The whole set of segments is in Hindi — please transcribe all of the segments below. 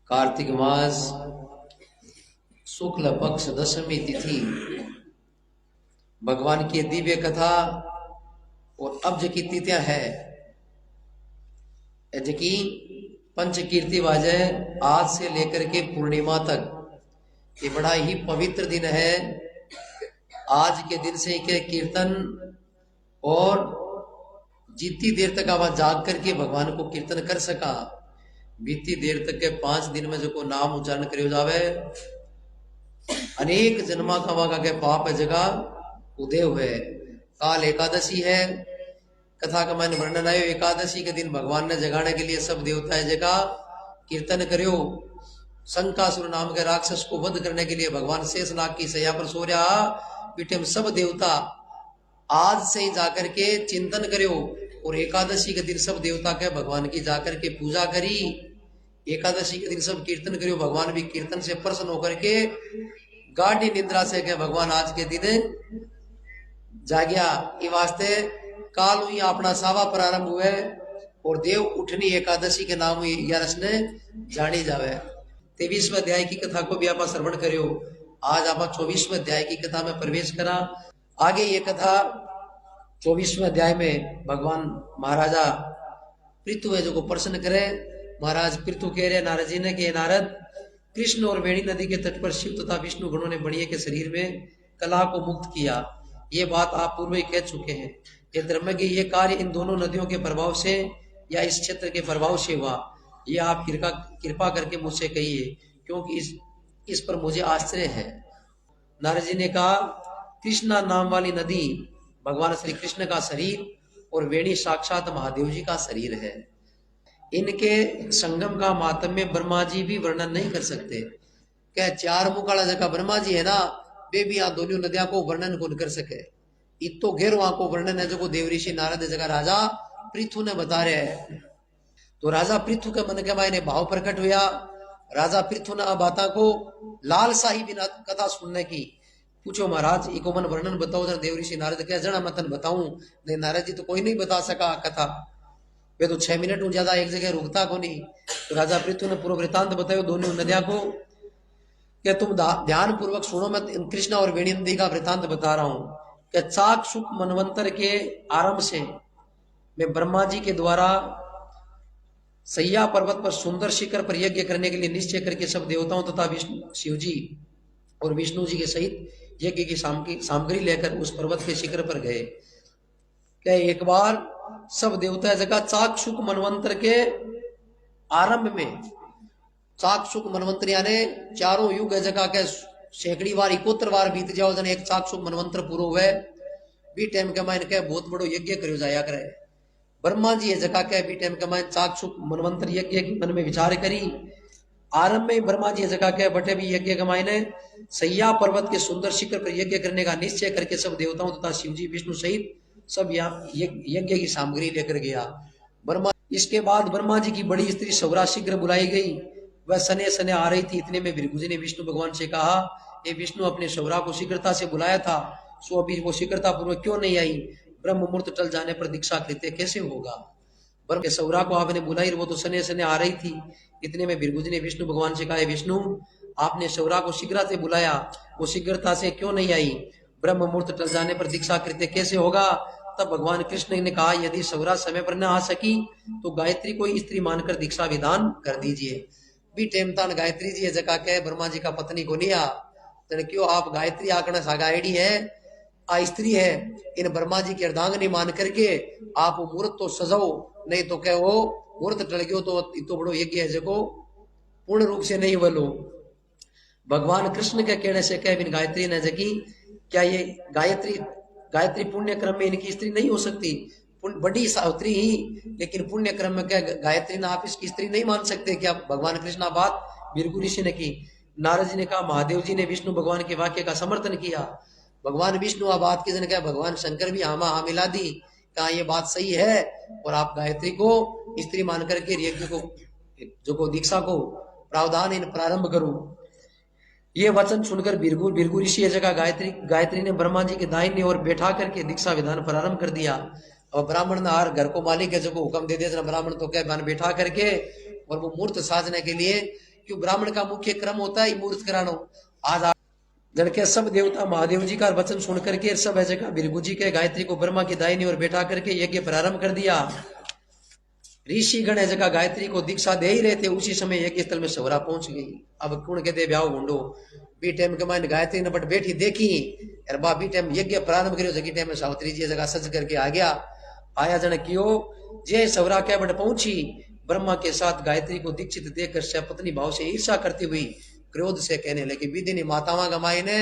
कार्तिक मास शुक्ल पक्ष दशमी तिथि भगवान की दिव्य कथा और अब जो की तिथियां है की पंच कीर्ति वाजे आज से लेकर के पूर्णिमा तक ये बड़ा ही पवित्र दिन है। आज के दिन से के कीर्तन और जितनी देर तक आप जाग करके भगवान को कीर्तन कर सका बीती देर तक के 5 दिन में जो को नाम उच्चारण करियो जावे अनेक जन्मा का के पाप जगह उदय हुए। काल एकादशी है, कथा का मैंने वर्णन आयो। एकादशी के दिन भगवान ने जगाने के लिए सब देवता है जगह कीर्तन करियो। शंकासुर नाम के राक्षस को वध करने के लिए भगवान शेषनाग की सैया पर सो रहा पीठे में सब देवता आज से ही जाकर के चिंतन करियो और एकादशी के दिन सब देवता के भगवान की जाकर के पूजा करी। एकादशी के दिन सब कीर्तन करियो, भगवान भी कीर्तन से प्रसन्न होकर के गाढ़ी निद्रा से के भगवान आज के दिन जाग्या। ये वास्ते काल हुई अपना सावा प्रारंभ हुए और देव उठनी एकादशी के नाम ग्यारस ने जानी जावे। 23वें अध्याय की कथा को भी आप श्रवण करियो। आज आप 24वें अध्याय की कथा में प्रवेश करा। आगे ये कथा 24वें अध्याय में भगवान महाराजा पृथु है जो को प्रश्न करे। महाराज पृथु कह रहे नारद जी ने कि नारद, कृष्ण और वेणी नदी के तट पर शिव तथा विष्णु गणों ने बणिये के शरीर में कला को मुक्त किया। ये बात आप पूर्व ही कह चुके हैं। ये धर्मज्ञ ये कार्य इन दोनों नदियों के प्रभाव से या इस क्षेत्र के प्रभाव से हुआ, ये आप कृपा करके मुझसे कहिए, क्योंकि इस पर मुझे आश्चर्य है। नारद जी ने कहा, कृष्णा नाम वाली नदी भगवान श्री कृष्ण का शरीर और वेणी साक्षात महादेव जी का शरीर है। इनके संगम का मातम्य ब्रह्मा जी भी वर्णन नहीं कर सकते। क्या 4 मुख वाला जगह ब्रह्मा जी है ना, वे भी यहाँ दोनों नदियों को वर्णन कौन कर सके। इतो घेरवा को वर्णन है जो देव ऋषि नारद जगह राजा पृथु ने बता रहे हैं। तो राजा पृथु के मन के मायने भाव प्रकट हुआ। राजा पृथु ने बाता को लालसा ही बिना कथा सुनने की पूछो, महाराज इको मन वर्णन बताओ। जरा देव ऋषि नारद क्या जना मतन बताऊं। नहीं नारद जी तो कोई नहीं बता सका कथा, वे तो 6 मिनट ज्यादा एक जगह रुकता को नहीं। तो राजा पृथु ने पूर्व वृतांत बतायो दोनों नदियां को कि तुम ध्यान पूर्वक सुनो। मैं कृष्णा और वेणी नदी का वृतांत बता रहा हूं कि चाक सुख मनवंतर के आरंभ से मैं ब्रह्मा जी के द्वारा सैया पर्वत पर सुंदर शिखर पर यज्ञ करने के लिए निश्चय करके सब देवताओं तथा विष्णु शिव जी और विष्णु जी के सहित यज्ञ की सामग्री लेकर उस पर्वत के शिखर पर गए। क्या एक बार सब देवता जगह चाक्षुक मनवंतर के आरंभ में, चाक्षुक मनवंतर यानी 4 युग जगह के सैकड़ी बार 71 बार बीत जाओ जन एक चाक्षुक मनवंतर पूरा हुए बी टाइम के माइन के बहुत बड़ो यज्ञ करो जाया करे। ब्रह्मा जी जगह के बी टाइम के माइन चाक्षुक मनवंतर यज्ञ मन में विचार करी। आरंभ में ब्रह्मा जी जगह के बटे भी यज्ञ के मायने सैया पर्वत के सुंदर शिखर पर यज्ञ करने का निश्चय करके सब देवताओं तथा शिव जी विष्णु सहित सब यहाँ यज्ञ की सामग्री लेकर गया। ब्रह्मा इसके बाद ब्रह्मा जी की बड़ी स्त्री सौरा शीघ्र बुलाई गई। वह सने सने आ रही थी। इतने में भृगु जी ने विष्णु भगवान से कहा, ये विष्णु अपने सौरा को शीघ्रता से बुलाया था, सो अभी वो शीघ्रता पूर्वक क्यों नहीं आई। ब्रह्म मुहूर्त टल जाने पर दीक्षा कृत्य कैसे होगा। ब्रह्म के सौरा को आपने बुलाई, वो तो सने सने आ रही थी। इतने में भृगु जी ने विष्णु भगवान से कहा, विष्णु आपने सौरा को शीघ्रता से बुलाया, वो शीघ्रता से क्यों नहीं आई। ब्रह्म मुहूर्त टल जाने पर दीक्षा कृत्य कैसे होगा। तब भगवान कृष्ण ने कहा, यदि सौरा समय पर न आ सकी तो गायत्री को स्त्री मानकर दीक्षा विधान कर दीजिए। भी टेमतान गायत्री जी जगह के ब्रह्मा जी का पत्नी को नहीं आ तो क्यों आप गायत्री आकड़ा सागाड़ी है आ स्त्री है, इन ब्रह्मा जी की अर्धांगनी मान करके आप मुहूर्त तो सजाओ, नहीं तो क्या वो मुहूर्त टल गयो तो बड़ो यज्ञ है जो पूर्ण रूप से नहीं बलो। भगवान कृष्ण के कहने से कह बिन गायत्री ने जगी, क्या ये गायत्री पुण्य क्रम में इनकी स्त्री नहीं हो सकती। बड़ी सावित्री ही, लेकिन पुण्य क्रम में क्या गायत्री ना आप इसकी स्त्री नहीं मान सकते क्या। भगवान कृष्ण बात भृगु ऋषि ने की। नारद जी ने कहा, महादेव जी ने विष्णु भगवान के वाक्य का समर्थन किया। भगवान विष्णु आ बात की जन क्या भगवान शंकर भी हाँ मिला दी, कहा ये बात सही है और आप गायत्री को स्त्री मान करके यज्ञ को जो को दीक्षा को प्रावधान इन प्रारंभ करो। ये वचन सुनकर भृगु ऋषि जगह गायत्री ने ब्रह्मा जी के दाहिने ओर बैठा करके दीक्षा विधान प्रारंभ कर दिया। और ब्राह्मण ने हर घर को मालिक है जो हुक्म दे दिया ब्राह्मण तो क्या बैठा करके और वो मूर्त साजने के लिए क्यों ब्राह्मण का मुख्य क्रम होता है मूर्त करानो। आज जन के सब देवता महादेव जी का वचन सुन करके सब है जगह भृगु जी के गायत्री को ब्रह्मा की दाहिनी ओर बैठा करके यज्ञ प्रारंभ कर दिया। ऋषि गण है जगह गायत्री को दीक्षा दे ही रहे थे, उसी समय यज्ञ स्थल में सवरा पहुंच गई। अब कौन कहते ब्याह ढूंढो बी टाइम के माइन गायत्री ने बट बैठी देखी अरे बा बी टाइम यज्ञ प्रारंभ करो जगी टाइम में सावित्री जी जगह सज करके आ गया। आया जन कियो जे सवरा के बट पहुंची ब्रह्मा के साथ गायत्री को दीक्षित देखकर से पत्नी भाव से ईर्षा करती हुई क्रोध से कहने लगी विदिनी मातावा का मायने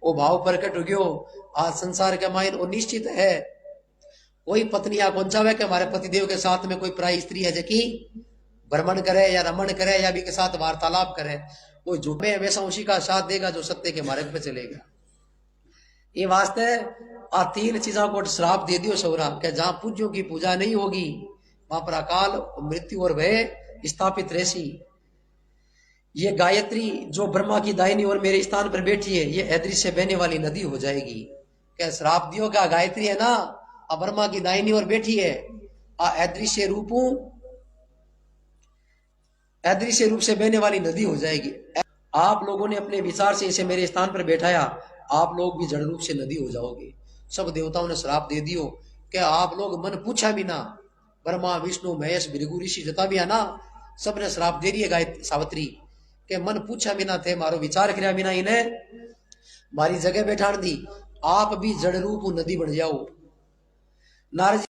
वो भाव प्रकट हो गयो। आज संसार के मायन वो निश्चित है कोई पत्नी या कौन चाहे कि हमारे पतिदेव के साथ में कोई प्राय स्त्री है जकी भ्रमण करे या रमण करे या भी के साथ वार्तालाप करे, कोई झूठे वैसा उसी का साथ देगा जो सत्य के मार्ग पे चलेगा। ये वास्ते आ तीन चीजों को श्राप दे दियो सौरा के जहां पूज्यों की पूजा नहीं होगी वहां पर अकाल मृत्यु और भय स्थापित रहसी। ये गायत्री जो ब्रह्मा की दाहिनी ओर मेरे स्थान पर बैठी है ये अदृश्य बहने वाली नदी हो जाएगी। क्या श्राप दियो क्या गायत्री है ना अब ब्रह्मा की दाहिनी ओर बैठी है अदृश्य रूप से बहने वाली नदी हो जाएगी। आप लोगों ने अपने विचार से इसे मेरे स्थान पर बैठाया, आप लोग भी जड़ रूप से नदी हो जाओगे। सब देवताओं ने श्राप दे दियो कि आप लोग मन पूछा भी ना, ब्रह्मा विष्णु महेश भृगु ऋषि जता भी है ना सबने श्राप दे दिए गायत्री सावित्री के मन पूछा बिना थे मारो विचार किया बिना इन्हें मारी जगह बैठान दी, आप भी जड़ रूप नदी बन जाओ। नारद